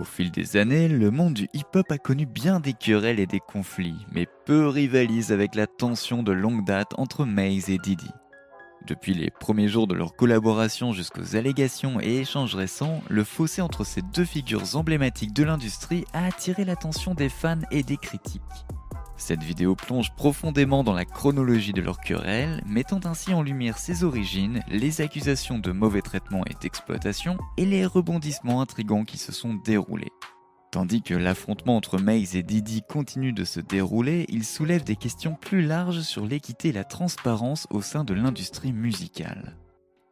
Au fil des années, le monde du hip-hop a connu bien des querelles et des conflits, mais peu rivalisent avec la tension de longue date entre Maze et Diddy. Depuis les premiers jours de leur collaboration jusqu'aux allégations et échanges récents, le fossé entre ces deux figures emblématiques de l'industrie a attiré l'attention des fans et des critiques. Cette vidéo plonge profondément dans la chronologie de leur querelle, mettant ainsi en lumière ses origines, les accusations de mauvais traitement et d'exploitation, et les rebondissements intrigants qui se sont déroulés. Tandis que l'affrontement entre Maze et Diddy continue de se dérouler, il soulève des questions plus larges sur l'équité et la transparence au sein de l'industrie musicale.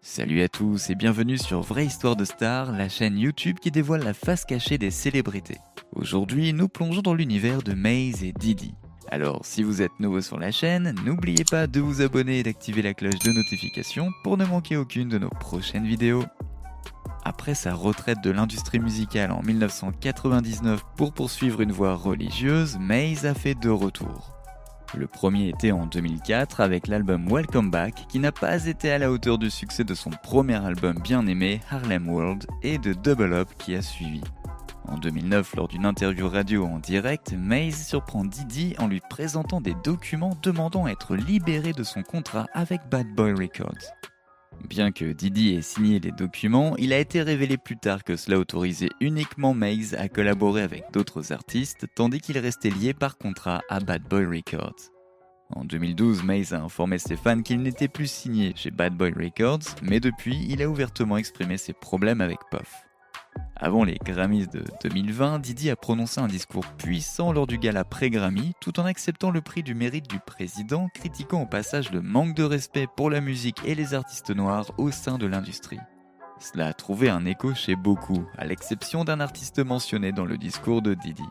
Salut à tous et bienvenue sur Vraie Histoire de Star, la chaîne YouTube qui dévoile la face cachée des célébrités. Aujourd'hui, nous plongeons dans l'univers de Maze et Diddy. Alors, si vous êtes nouveau sur la chaîne, n'oubliez pas de vous abonner et d'activer la cloche de notification pour ne manquer aucune de nos prochaines vidéos. Après sa retraite de l'industrie musicale en 1999 pour poursuivre une voie religieuse, Maze a fait deux retours. Le premier était en 2004 avec l'album Welcome Back qui n'a pas été à la hauteur du succès de son premier album bien aimé Harlem World et de Double Up qui a suivi. En 2009, lors d'une interview radio en direct, Maze surprend Diddy en lui présentant des documents demandant à être libéré de son contrat avec Bad Boy Records. Bien que Diddy ait signé les documents, il a été révélé plus tard que cela autorisait uniquement Maze à collaborer avec d'autres artistes, tandis qu'il restait lié par contrat à Bad Boy Records. En 2012, Maze a informé ses fans qu'il n'était plus signé chez Bad Boy Records, mais depuis, il a ouvertement exprimé ses problèmes avec Puff. Avant les Grammys de 2020, Diddy a prononcé un discours puissant lors du gala pré-Grammy, tout en acceptant le prix du mérite du président, critiquant au passage le manque de respect pour la musique et les artistes noirs au sein de l'industrie. Cela a trouvé un écho chez beaucoup, à l'exception d'un artiste mentionné dans le discours de Diddy.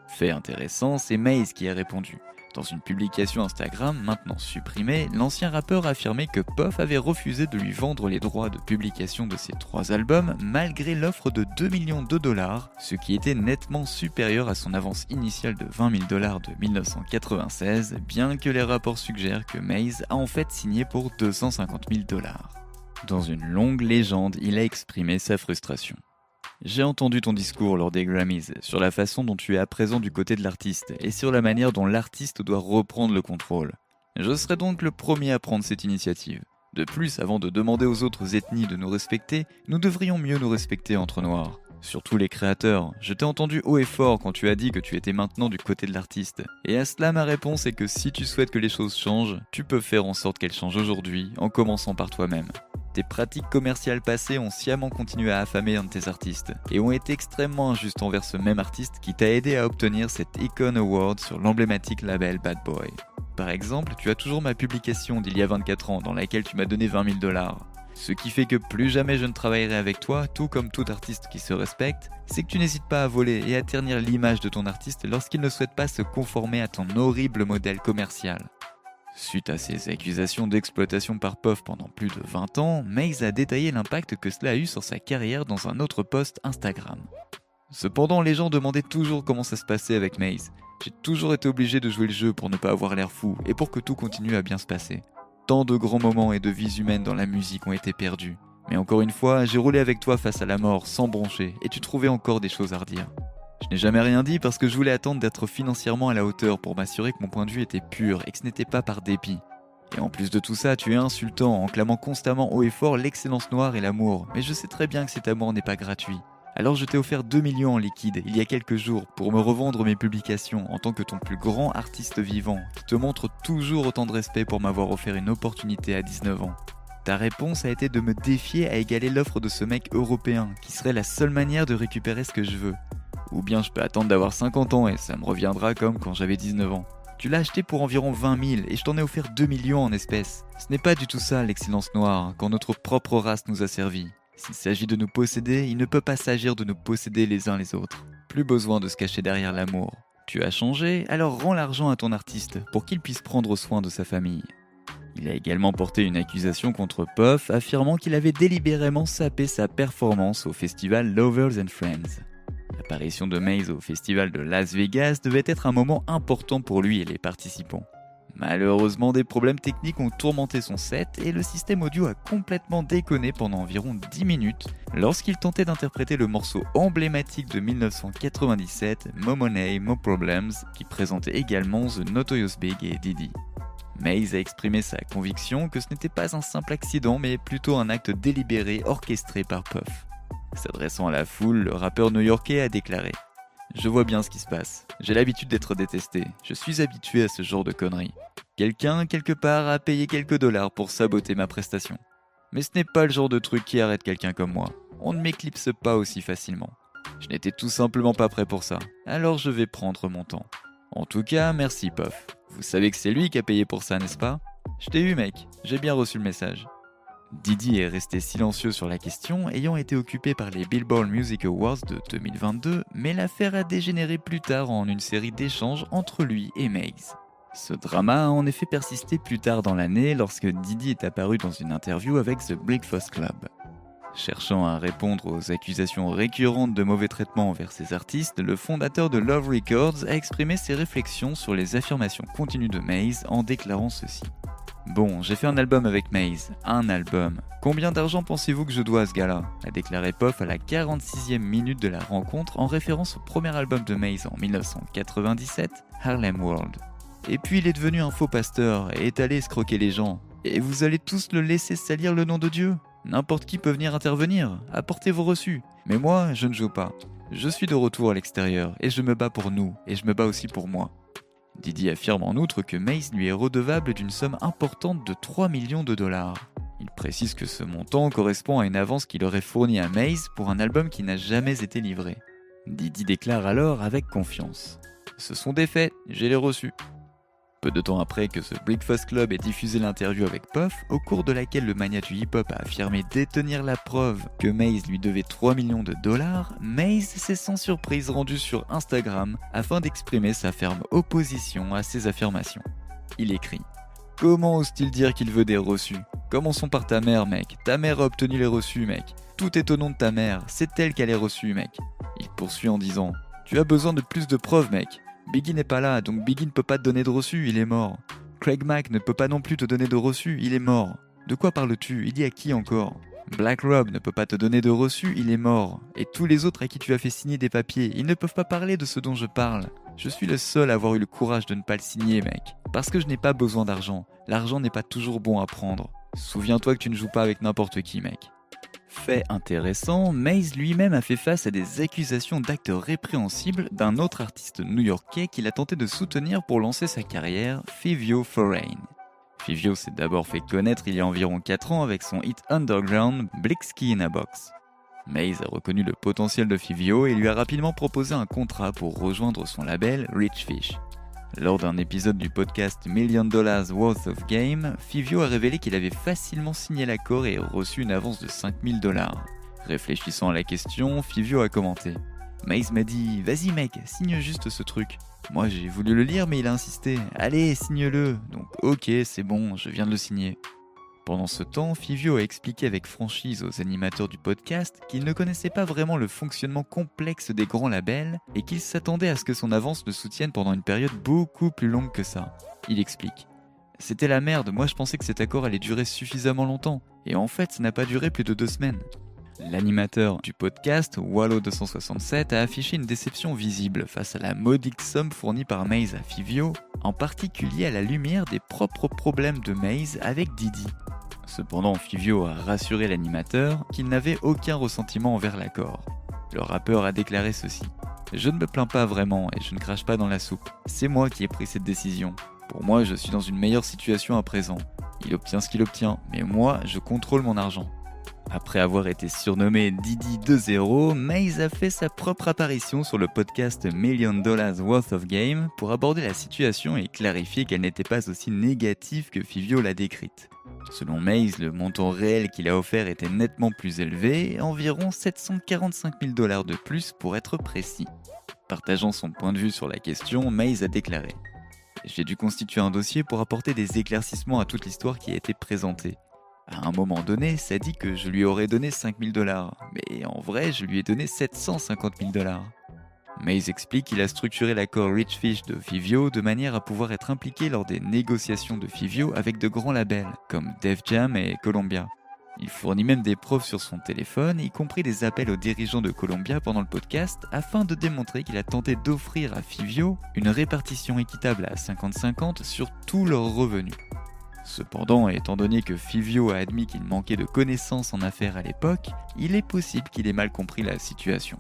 Fait intéressant, c'est Maze qui a répondu. Dans une publication Instagram, maintenant supprimée, l'ancien rappeur a affirmé que Puff avait refusé de lui vendre les droits de publication de ses 3 albums malgré l'offre de 2 millions de dollars, ce qui était nettement supérieur à son avance initiale de 20 000 dollars de 1996, bien que les rapports suggèrent que Maze a en fait signé pour 250 000 dollars. Dans une longue légende, il a exprimé sa frustration. J'ai entendu ton discours lors des Grammys sur la façon dont tu es à présent du côté de l'artiste et sur la manière dont l'artiste doit reprendre le contrôle. Je serai donc le premier à prendre cette initiative. De plus, avant de demander aux autres ethnies de nous respecter, nous devrions mieux nous respecter entre noirs. Surtout les créateurs. Je t'ai entendu haut et fort quand tu as dit que tu étais maintenant du côté de l'artiste. Et à cela, ma réponse est que si tu souhaites que les choses changent, tu peux faire en sorte qu'elles changent aujourd'hui, en commençant par toi-même. Tes pratiques commerciales passées ont sciemment continué à affamer un de tes artistes et ont été extrêmement injustes envers ce même artiste qui t'a aidé à obtenir cet Icon Award sur l'emblématique label Bad Boy. Par exemple, tu as toujours ma publication d'il y a 24 ans dans laquelle tu m'as donné 20 000 dollars. Ce qui fait que plus jamais je ne travaillerai avec toi, tout comme tout artiste qui se respecte, c'est que tu n'hésites pas à voler et à ternir l'image de ton artiste lorsqu'il ne souhaite pas se conformer à ton horrible modèle commercial. Suite à ces accusations d'exploitation par Puff pendant plus de 20 ans, Maze a détaillé l'impact que cela a eu sur sa carrière dans un autre post Instagram. Cependant, les gens demandaient toujours comment ça se passait avec Maze. J'ai toujours été obligé de jouer le jeu pour ne pas avoir l'air fou et pour que tout continue à bien se passer. Tant de grands moments et de vies humaines dans la musique ont été perdus. Mais encore une fois, j'ai roulé avec toi face à la mort sans broncher et tu trouvais encore des choses à redire. Je n'ai jamais rien dit parce que je voulais attendre d'être financièrement à la hauteur pour m'assurer que mon point de vue était pur et que ce n'était pas par dépit. Et en plus de tout ça, tu es insultant en clamant constamment haut et fort l'excellence noire et l'amour, mais je sais très bien que cet amour n'est pas gratuit. Alors je t'ai offert 2 millions en liquide il y a quelques jours pour me revendre mes publications en tant que ton plus grand artiste vivant, qui te montre toujours autant de respect pour m'avoir offert une opportunité à 19 ans. Ta réponse a été de me défier à égaler l'offre de ce mec européen, qui serait la seule manière de récupérer ce que je veux. Ou bien je peux attendre d'avoir 50 ans et ça me reviendra comme quand j'avais 19 ans. Tu l'as acheté pour environ 20 000 et je t'en ai offert 2 millions en espèces. Ce n'est pas du tout ça l'excellence noire, quand notre propre race nous a servi. S'il s'agit de nous posséder, il ne peut pas s'agir de nous posséder les uns les autres. Plus besoin de se cacher derrière l'amour. Tu as changé, alors rends l'argent à ton artiste pour qu'il puisse prendre soin de sa famille. Il a également porté une accusation contre Puff, affirmant qu'il avait délibérément sapé sa performance au festival Lovers and Friends. L'apparition de Maze au festival de Las Vegas devait être un moment important pour lui et les participants. Malheureusement, des problèmes techniques ont tourmenté son set et le système audio a complètement déconné pendant environ 10 minutes lorsqu'il tentait d'interpréter le morceau emblématique de 1997, Mo Money, Mo Problems, qui présentait également The Notorious Big et Diddy. Maze a exprimé sa conviction que ce n'était pas un simple accident mais plutôt un acte délibéré orchestré par Puff. S'adressant à la foule, le rappeur new-yorkais a déclaré « Je vois bien ce qui se passe. J'ai l'habitude d'être détesté. Je suis habitué à ce genre de conneries. Quelqu'un, quelque part, a payé quelques dollars pour saboter ma prestation. Mais ce n'est pas le genre de truc qui arrête quelqu'un comme moi. On ne m'éclipse pas aussi facilement. Je n'étais tout simplement pas prêt pour ça. Alors je vais prendre mon temps. En tout cas, merci Puff. Vous savez que c'est lui qui a payé pour ça, n'est-ce pas? Je t'ai eu mec, j'ai bien reçu le message. » Diddy est resté silencieux sur la question, ayant été occupé par les Billboard Music Awards de 2022, mais l'affaire a dégénéré plus tard en une série d'échanges entre lui et Maze. Ce drama a en effet persisté plus tard dans l'année lorsque Diddy est apparu dans une interview avec The Breakfast Club. Cherchant à répondre aux accusations récurrentes de mauvais traitement envers ses artistes, le fondateur de Love Records a exprimé ses réflexions sur les affirmations continues de Maze en déclarant ceci. Bon, j'ai fait un album avec Maze, un album. Combien d'argent pensez-vous que je dois à ce gars-là? A déclaré Puff à la 46e minute de la rencontre en référence au premier album de Maze en 1997, Harlem World. Et puis il est devenu un faux pasteur et est allé escroquer les gens. Et vous allez tous le laisser salir le nom de Dieu? N'importe qui peut venir intervenir, apportez vos reçus. Mais moi, je ne joue pas. Je suis de retour à l'extérieur et je me bats pour nous et je me bats aussi pour moi. Diddy affirme en outre que Maze lui est redevable d'une somme importante de 3 millions de dollars. Il précise que ce montant correspond à une avance qu'il aurait fournie à Maze pour un album qui n'a jamais été livré. Diddy déclare alors avec confiance « Ce sont des faits, j'ai les reçus ». Peu de temps après que The Breakfast Club ait diffusé l'interview avec Puff, au cours de laquelle le magnat du hip-hop a affirmé détenir la preuve que Maze lui devait 3 millions de dollars, Maze s'est sans surprise rendu sur Instagram afin d'exprimer sa ferme opposition à ces affirmations. Il écrit « Comment ose-t-il dire qu'il veut des reçus? Commençons par ta mère, mec. Ta mère a obtenu les reçus, mec. Tout est au nom de ta mère, c'est elle qui a les reçus, mec. » Il poursuit en disant « Tu as besoin de plus de preuves, mec. Biggie n'est pas là, donc Biggie ne peut pas te donner de reçu, il est mort. Craig Mack ne peut pas non plus te donner de reçu, il est mort. De quoi parles-tu? Il dit à qui encore? Black Rob ne peut pas te donner de reçu, il est mort. Et tous les autres à qui tu as fait signer des papiers, ils ne peuvent pas parler de ce dont je parle. Je suis le seul à avoir eu le courage de ne pas le signer, mec. Parce que je n'ai pas besoin d'argent. L'argent n'est pas toujours bon à prendre. Souviens-toi que tu ne joues pas avec n'importe qui, mec. Fait intéressant, Maze lui-même a fait face à des accusations d'actes répréhensibles d'un autre artiste new-yorkais qu'il a tenté de soutenir pour lancer sa carrière, Fivio Foreign. Fivio s'est d'abord fait connaître il y a environ 4 ans avec son hit underground Blicksky in a Box. Maze a reconnu le potentiel de Fivio et lui a rapidement proposé un contrat pour rejoindre son label Rich Fish. Lors d'un épisode du podcast $1 Million Worth of Game, Fivio a révélé qu'il avait facilement signé l'accord et reçu une avance de $5 000. Réfléchissant à la question, Fivio a commenté « Maze m'a dit « Vas-y mec, signe juste ce truc ». Moi j'ai voulu le lire mais il a insisté « Allez, signe-le ». Donc ok, c'est bon, je viens de le signer. Pendant ce temps, Fivio a expliqué avec franchise aux animateurs du podcast qu'il ne connaissait pas vraiment le fonctionnement complexe des grands labels et qu'il s'attendait à ce que son avance le soutienne pendant une période beaucoup plus longue que ça. Il explique « C'était la merde, moi je pensais que cet accord allait durer suffisamment longtemps, et en fait ça n'a pas duré plus de 2 semaines. » L'animateur du podcast, Wallo267, a affiché une déception visible face à la modique somme fournie par Maze à Fivio, en particulier à la lumière des propres problèmes de Maze avec Diddy. Cependant, Fivio a rassuré l'animateur qu'il n'avait aucun ressentiment envers l'accord. Le rappeur a déclaré ceci « Je ne me plains pas vraiment et je ne crache pas dans la soupe. C'est moi qui ai pris cette décision. Pour moi, je suis dans une meilleure situation à présent. Il obtient ce qu'il obtient, mais moi, je contrôle mon argent. » Après avoir été surnommé Diddy 2.0, Maze a fait sa propre apparition sur le podcast $1 Million Worth of Game pour aborder la situation et clarifier qu'elle n'était pas aussi négative que Fivio l'a décrite. Selon Maze, le montant réel qu'il a offert était nettement plus élevé, environ $745 000 de plus pour être précis. Partageant son point de vue sur la question, Maze a déclaré « J'ai dû constituer un dossier pour apporter des éclaircissements à toute l'histoire qui a été présentée. À un moment donné, ça dit que je lui aurais donné $5 000, mais en vrai, je lui ai donné $750 000. Maze explique qu'il a structuré l'accord Rich Fish de Fivio de manière à pouvoir être impliqué lors des négociations de Fivio avec de grands labels comme Def Jam et Columbia. Il fournit même des preuves sur son téléphone, y compris des appels aux dirigeants de Columbia pendant le podcast, afin de démontrer qu'il a tenté d'offrir à Fivio une répartition équitable à 50-50 sur tous leurs revenus. Cependant, étant donné que Fivio a admis qu'il manquait de connaissances en affaires à l'époque, il est possible qu'il ait mal compris la situation.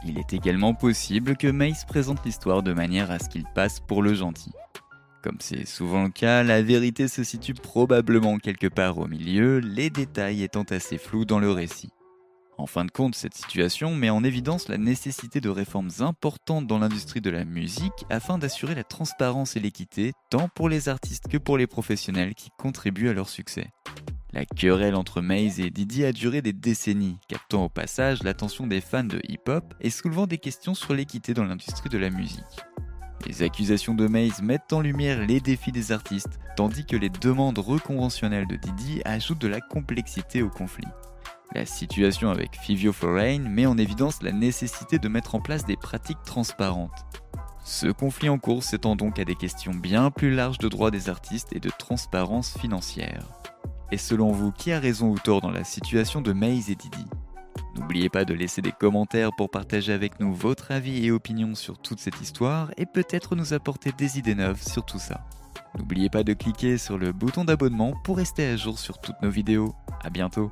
Il est également possible que Maze présente l'histoire de manière à ce qu'il passe pour le gentil. Comme c'est souvent le cas, la vérité se situe probablement quelque part au milieu, les détails étant assez flous dans le récit. En fin de compte, cette situation met en évidence la nécessité de réformes importantes dans l'industrie de la musique afin d'assurer la transparence et l'équité, tant pour les artistes que pour les professionnels qui contribuent à leur succès. La querelle entre Maze et Diddy a duré des décennies, captant au passage l'attention des fans de hip-hop et soulevant des questions sur l'équité dans l'industrie de la musique. Les accusations de Maze mettent en lumière les défis des artistes, tandis que les demandes reconventionnelles de Diddy ajoutent de la complexité au conflit. La situation avec Fivio Foreign met en évidence la nécessité de mettre en place des pratiques transparentes. Ce conflit en cours s'étend donc à des questions bien plus larges de droits des artistes et de transparence financière. Et selon vous, qui a raison ou tort dans la situation de Maze et Diddy ? N'oubliez pas de laisser des commentaires pour partager avec nous votre avis et opinion sur toute cette histoire et peut-être nous apporter des idées neuves sur tout ça. N'oubliez pas de cliquer sur le bouton d'abonnement pour rester à jour sur toutes nos vidéos. À bientôt.